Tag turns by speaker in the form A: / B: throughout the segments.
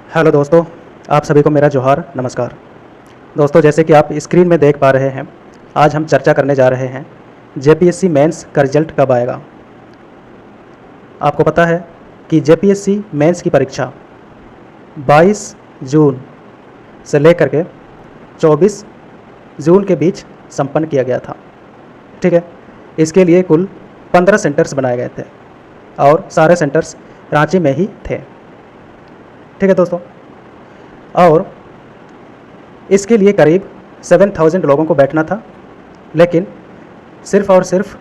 A: Hello दोस्तों, आप सभी को मेरा जोहार नमस्कार। दोस्तों, जैसे कि आप स्क्रीन में देख पा रहे हैं, आज हम चर्चा करने जा रहे हैं जेपीएससी मेंस का रिजल्ट कब आएगा। आपको पता है कि जेपीएससी मेंस की परीक्षा 22 जून से लेकर के 24 जून के बीच संपन्न किया गया था। ठीक है, इसके लिए कुल 15 सेंटर्स बनाए गए थे और सारे सेंटर्स रांची में ही थे। ठीक है दोस्तों, और इसके लिए करीब 7000 लोगों को बैठना था, लेकिन सिर्फ और सिर्फ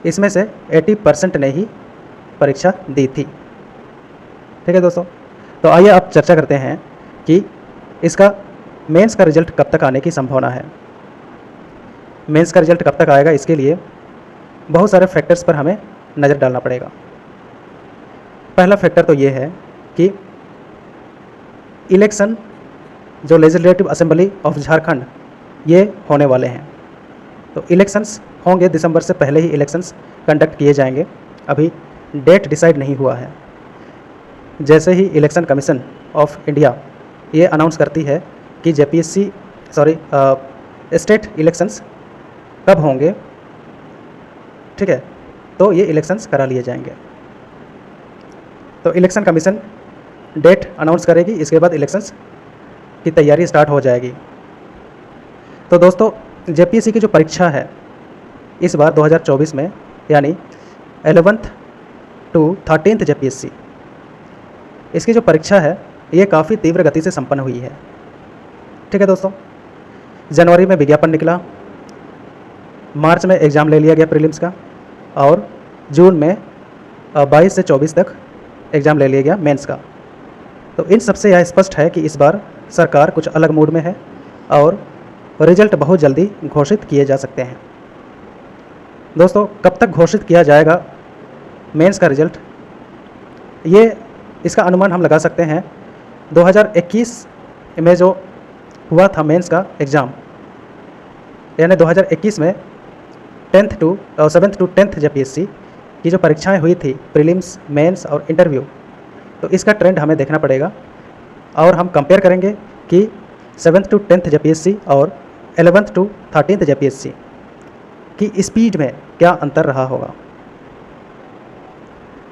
A: इसमें से 80% ने ही परीक्षा दी थी। ठीक है दोस्तों, तो आइए अब चर्चा करते हैं कि इसका मेंस का रिजल्ट कब तक आने की संभावना है। मेंस का रिजल्ट कब तक आएगा, इसके लिए बहुत सारे फैक्टर्स पर हमें नज़र डालना पड़ेगा। पहला फैक्टर तो ये है कि इलेक्शन जो लेजिस्लेटिव असेंबली ऑफ झारखंड ये होने वाले हैं, तो इलेक्शंस होंगे। दिसंबर से पहले ही इलेक्शंस कंडक्ट किए जाएंगे। अभी डेट डिसाइड नहीं हुआ है। जैसे ही इलेक्शन कमीशन ऑफ इंडिया ये अनाउंस करती है कि जेपीएससी स्टेट इलेक्शंस कब होंगे, ठीक है, तो ये इलेक्शंस करा लिए जाएंगे। तो इलेक्शन कमीशन डेट अनाउंस करेगी, इसके बाद इलेक्शंस की तैयारी स्टार्ट हो जाएगी। तो दोस्तों, जेपीएससी की जो परीक्षा है इस बार 2024 में, यानी 11th to 13th जेपीएससी, इसकी जो परीक्षा है ये काफ़ी तीव्र गति से संपन्न हुई है। ठीक है दोस्तों, जनवरी में विज्ञापन निकला, मार्च में एग्ज़ाम ले लिया गया प्रीलिम्स का, और जून में 22 से 24 तक एग्ज़ाम ले लिया गया मेंस का। तो इन सबसे यह स्पष्ट है कि इस बार सरकार कुछ अलग मूड में है और रिजल्ट बहुत जल्दी घोषित किए जा सकते हैं। दोस्तों, कब तक घोषित किया जाएगा मेंस का रिजल्ट, ये इसका अनुमान हम लगा सकते हैं 2021 में जो हुआ था मेंस का एग्ज़ाम, यानी 2021 में 7th to 10th जेपीएससी की जो परीक्षाएं हुई थी, प्रीलिम्स, मेंस और इंटरव्यू, तो इसका ट्रेंड हमें देखना पड़ेगा और हम कंपेयर करेंगे कि 7th to 10th जेपीएससी और 11th to 13th जेपीएससी की स्पीड में क्या अंतर रहा होगा।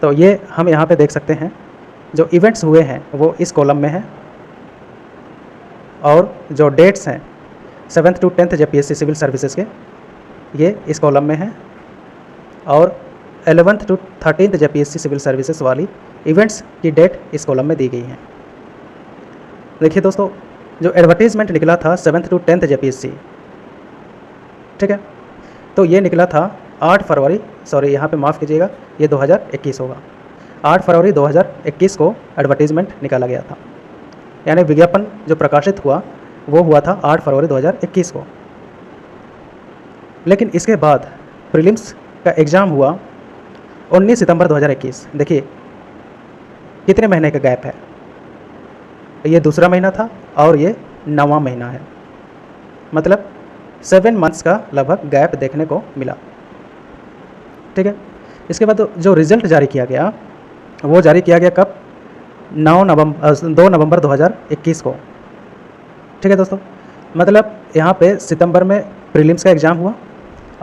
A: तो ये हम यहाँ पे देख सकते हैं, जो इवेंट्स हुए हैं वो इस कॉलम में है, और जो डेट्स हैं 7th to 10th JPSC civil services के, ये इस कॉलम में है, और 11th to 13th JPSC civil services वाली इवेंट्स की डेट इस कॉलम में दी गई है। देखिए दोस्तों, जो एडवर्टीज़मेंट निकला था 7th to 10th जेपीएससी, ठीक है, तो ये निकला था 8 फरवरी, सॉरी यहाँ पे माफ़ कीजिएगा, ये 2021 होगा। 8 फरवरी 2021 को एडवर्टीज़मेंट निकाला गया था, यानी विज्ञापन जो प्रकाशित हुआ वो हुआ था 8 फरवरी 2021 को। लेकिन इसके बाद प्रीलिम्स का एग्ज़ाम हुआ 19 सितंबर 2021। देखिए कितने महीने का गैप है, ये दूसरा महीना था और ये 9वां महीना है, मतलब 7 मंथ्स का लगभग गैप देखने को मिला। ठीक है, इसके बाद जो रिज़ल्ट जारी किया गया वो जारी किया गया कब, 2 नवंबर 2021 को। ठीक है दोस्तों, मतलब यहाँ पे सितंबर में प्रीलिम्स का एग्ज़ाम हुआ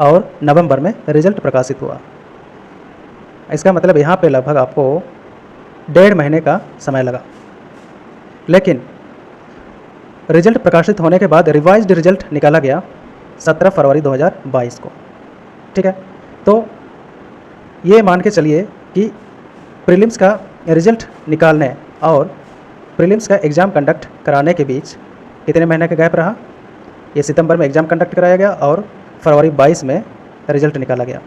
A: और नवंबर में रिज़ल्ट प्रकाशित हुआ। इसका मतलब यहाँ पे लगभग आपको 1.5 महीने का समय लगा। लेकिन रिज़ल्ट प्रकाशित होने के बाद रिवाइज्ड रिज़ल्ट निकाला गया 17 फरवरी 2022 को। ठीक है, तो ये मान के चलिए कि प्रीलिम्स का रिज़ल्ट निकालने और प्रीलिम्स का एग्ज़ाम कंडक्ट कराने के बीच कितने महीने का गैप रहा। ये सितंबर में एग्ज़ाम कंडक्ट कराया गया और फरवरी 22 में रिज़ल्ट निकाला गया।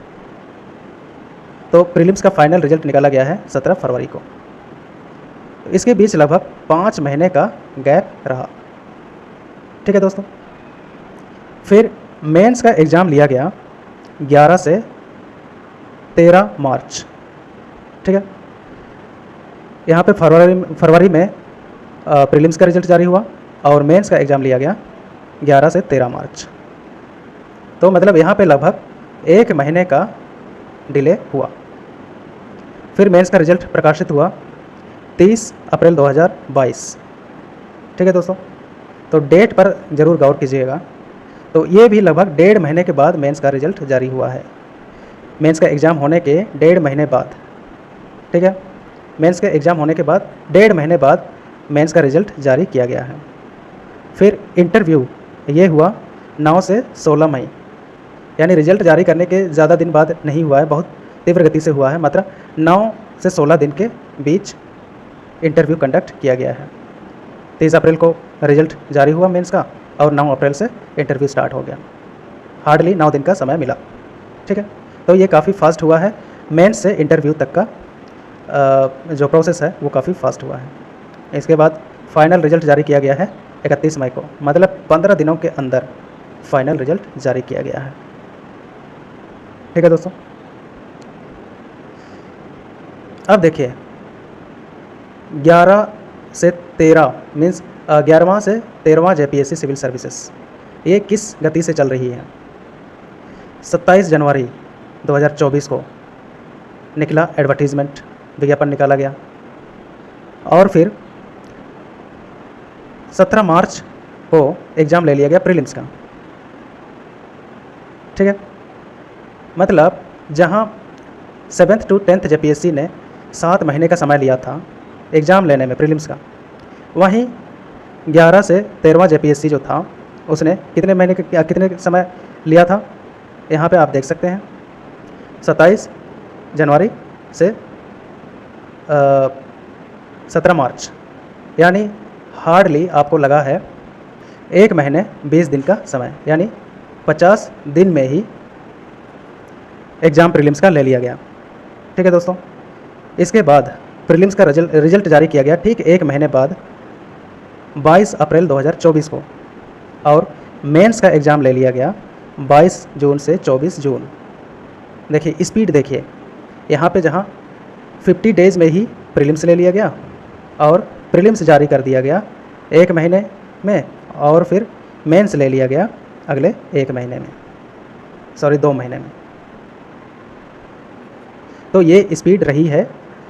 A: तो प्रीलिम्स का फाइनल रिज़ल्ट निकाला गया है 17 फरवरी को। तो इसके बीच लगभग 5 महीने का गैप रहा। ठीक है दोस्तों, फिर मेंस का एग्ज़ाम लिया गया 11 से 13 मार्च। ठीक है, यहाँ पे फरवरी में प्रीलिम्स का रिज़ल्ट जारी हुआ और मेंस का एग्ज़ाम लिया गया 11 से 13 मार्च। तो मतलब यहाँ पे लगभग 1 महीने का डिले हुआ। फिर मेंस का रिज़ल्ट प्रकाशित हुआ 30 अप्रैल 2022, ठीक है दोस्तों, तो डेट पर ज़रूर गौर कीजिएगा। तो ये भी लगभग 1.5 महीने के बाद मेंस का रिज़ल्ट जारी हुआ है। मेंस का एग्ज़ाम होने के 1.5 महीने बाद, ठीक है, मेंस के एग्ज़ाम होने के बाद 1.5 महीने बाद मेंस का रिज़ल्ट जारी किया गया है। फिर इंटरव्यू ये हुआ 9 से 16 मई, यानी रिज़ल्ट जारी करने के ज़्यादा दिन बाद नहीं हुआ है, बहुत तीव्र गति से हुआ है। मात्र 9 से 16 दिन के बीच इंटरव्यू कंडक्ट किया गया है। 30 अप्रैल को रिज़ल्ट जारी हुआ मेंस का और 9 अप्रैल से इंटरव्यू स्टार्ट हो गया। हार्डली 9 दिन का समय मिला, ठीक है। तो ये काफ़ी फास्ट हुआ है, मेंस से इंटरव्यू तक का जो प्रोसेस है वो काफ़ी फास्ट हुआ है। इसके बाद फाइनल रिज़ल्ट जारी किया गया है 31 मई को, मतलब 15 दिनों के अंदर फाइनल रिज़ल्ट जारी किया गया है, ठीक है दोस्तों। अब देखिए 11 से 13 मीन्स 11वां से 13वां जेपीएससी सिविल सर्विसेज ये किस गति से चल रही है। 27 जनवरी 2024 को निकला एडवर्टीज़मेंट, विज्ञापन निकाला गया और फिर 17 मार्च को एग्ज़ाम ले लिया गया प्रीलिम्स का, ठीक है। मतलब जहां 7th to 10th जेपीएससी ने 7 महीने का समय लिया था एग्ज़ाम लेने में प्रीलिम्स का, वहीं 11 से 13वां जेपीएससी जो था उसने कितने समय लिया था, यहाँ पे आप देख सकते हैं 27 जनवरी से 17 मार्च, यानी हार्डली आपको लगा है 1 महीने 20 दिन का समय, यानी 50 दिन में ही एग्ज़ाम प्रीलिम्स का ले लिया गया, ठीक है दोस्तों। इसके बाद प्रीलिम्स का रिजल्ट जारी किया गया ठीक 1 महीने बाद 22 अप्रैल 2024 को, और मेंस का एग्ज़ाम ले लिया गया 22 जून से 24 जून। देखिए स्पीड देखिए, यहाँ पे जहाँ 50 डेज़ में ही प्रीलिम्स ले लिया गया और प्रीलिम्स जारी कर दिया गया 1 महीने में, और फिर मेंस ले लिया गया अगले 1 महीने में, 2 महीने में। तो ये स्पीड रही है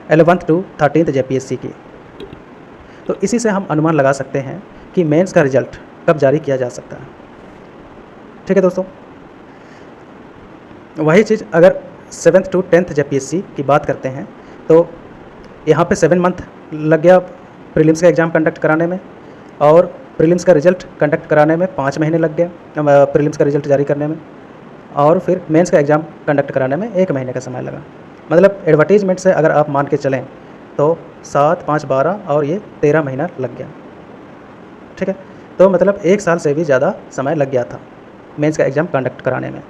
A: 11th to 13th जेपीएससी की। तो इसी से हम अनुमान लगा सकते हैं कि मेंस का रिजल्ट कब जारी किया जा सकता है, ठीक है दोस्तों। वही चीज़ अगर 7th to 10th जेपीएससी की बात करते हैं तो यहाँ पे 7 मंथ लग गया प्रीलिम्स का एग्ज़ाम कंडक्ट कराने में, और प्रीलिम्स का रिज़ल्ट कंडक्ट कराने में 5 महीने लग गए प्रीलिम्स का रिज़ल्ट जारी करने में, और फिर मेंस का एग्ज़ाम कंडक्ट कराने में 1 महीने का समय लगा। मतलब एडवर्टीज़मेंट से अगर आप मान के चलें तो 7, 5, 12 और ये 13 महीना लग गया, ठीक है। तो मतलब 1 साल से भी ज़्यादा समय लग गया था मेंस का एग्ज़ाम कंडक्ट कराने में,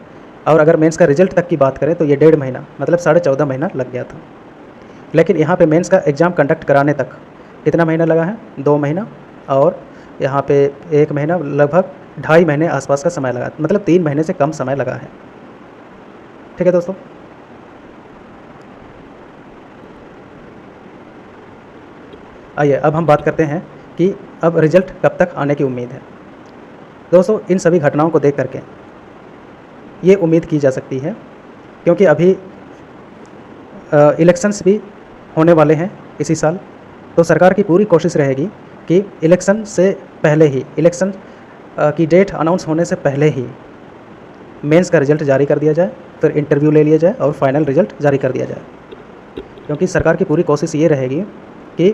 A: और अगर मेंस का रिज़ल्ट तक की बात करें तो ये 1.5 महीना मतलब 14.5 महीना लग गया था। लेकिन यहाँ पे मेंस का एग्ज़ाम कंडक्ट कराने तक कितना महीना लगा है, 2 महीना, और यहाँ पे 1 महीना, लगभग 2.5 महीने आसपास का समय लगा, मतलब 3 महीने से कम समय लगा है, ठीक है दोस्तों। आइए अब हम बात करते हैं कि अब रिज़ल्ट कब तक आने की उम्मीद है। दोस्तों इन सभी घटनाओं को देख करके ये उम्मीद की जा सकती है, क्योंकि अभी इलेक्शंस भी होने वाले हैं इसी साल, तो सरकार की पूरी कोशिश रहेगी कि इलेक्शन से पहले ही, इलेक्शन की डेट अनाउंस होने से पहले ही मेंस का रिज़ल्ट जारी कर दिया जाए, फिर इंटरव्यू ले लिया जाए और फाइनल रिज़ल्ट जारी कर दिया जाए। क्योंकि सरकार की पूरी कोशिश ये रहेगी कि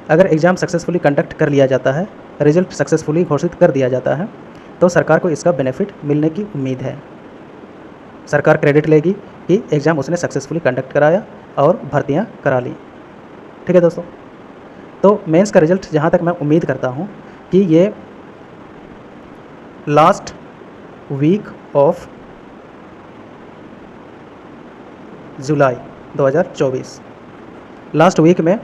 A: अगर एग्ज़ाम सक्सेसफुली कंडक्ट कर लिया जाता है, रिज़ल्ट सक्सेसफुली घोषित कर दिया जाता है, तो सरकार को इसका बेनिफिट मिलने की उम्मीद है। सरकार क्रेडिट लेगी कि एग्ज़ाम उसने सक्सेसफुली कंडक्ट कराया और भर्तियाँ करा ली, ठीक है दोस्तों। तो मेंस का रिज़ल्ट जहाँ तक मैं उम्मीद करता हूँ कि ये last week of July 2024, last week में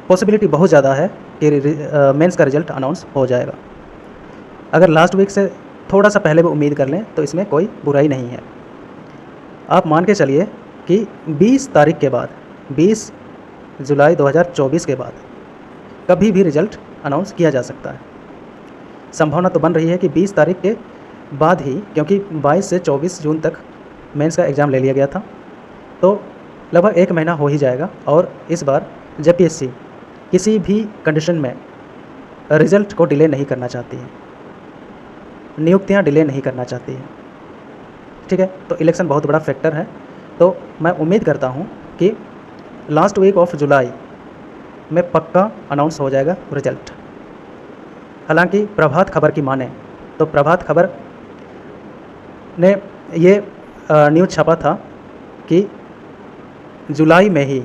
A: पॉसिबिलिटी बहुत ज़्यादा है कि मेंस का रिज़ल्ट अनाउंस हो जाएगा। अगर लास्ट वीक से थोड़ा सा पहले भी उम्मीद कर लें तो इसमें कोई बुराई नहीं है। आप मान के चलिए कि 20 तारीख के बाद, 20 जुलाई 2024 के बाद कभी भी रिज़ल्ट अनाउंस किया जा सकता है। संभावना तो बन रही है कि 20 तारीख के बाद ही, क्योंकि 22 से 24 जून तक मेंस का एग्ज़ाम ले लिया गया था, तो लगभग 1 महीना हो ही जाएगा। और इस बार जेपीएससी किसी भी कंडीशन में रिज़ल्ट को डिले नहीं करना चाहती है, नियुक्तियां डिले नहीं करना चाहती है। ठीक है, तो इलेक्शन बहुत बड़ा फैक्टर है। तो मैं उम्मीद करता हूं कि लास्ट वीक ऑफ जुलाई में पक्का अनाउंस हो जाएगा रिज़ल्ट। हालांकि प्रभात खबर की माने तो प्रभात खबर ने ये न्यूज़ छापा था कि जुलाई में ही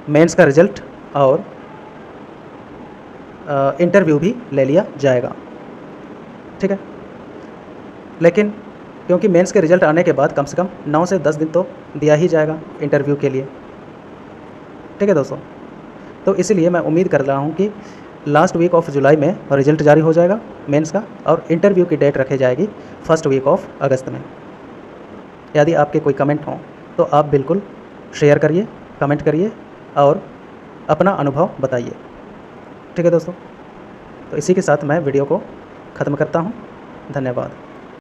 A: मेंस का रिज़ल्ट और इंटरव्यू भी ले लिया जाएगा। ठीक है, लेकिन क्योंकि मेंस के रिज़ल्ट आने के बाद कम से कम 9 से 10 दिन तो दिया ही जाएगा इंटरव्यू के लिए। ठीक है दोस्तों, तो इसीलिए मैं उम्मीद कर रहा हूँ कि लास्ट वीक ऑफ जुलाई में रिज़ल्ट जारी हो जाएगा मेंस का, और इंटरव्यू की डेट रखी जाएगी फर्स्ट वीक ऑफ अगस्त में। यदि आपके कोई कमेंट हों तो आप बिल्कुल शेयर करिए, कमेंट करिए और अपना अनुभव बताइए। ठीक है दोस्तों, तो इसी के साथ मैं वीडियो को ख़त्म करता हूँ। धन्यवाद।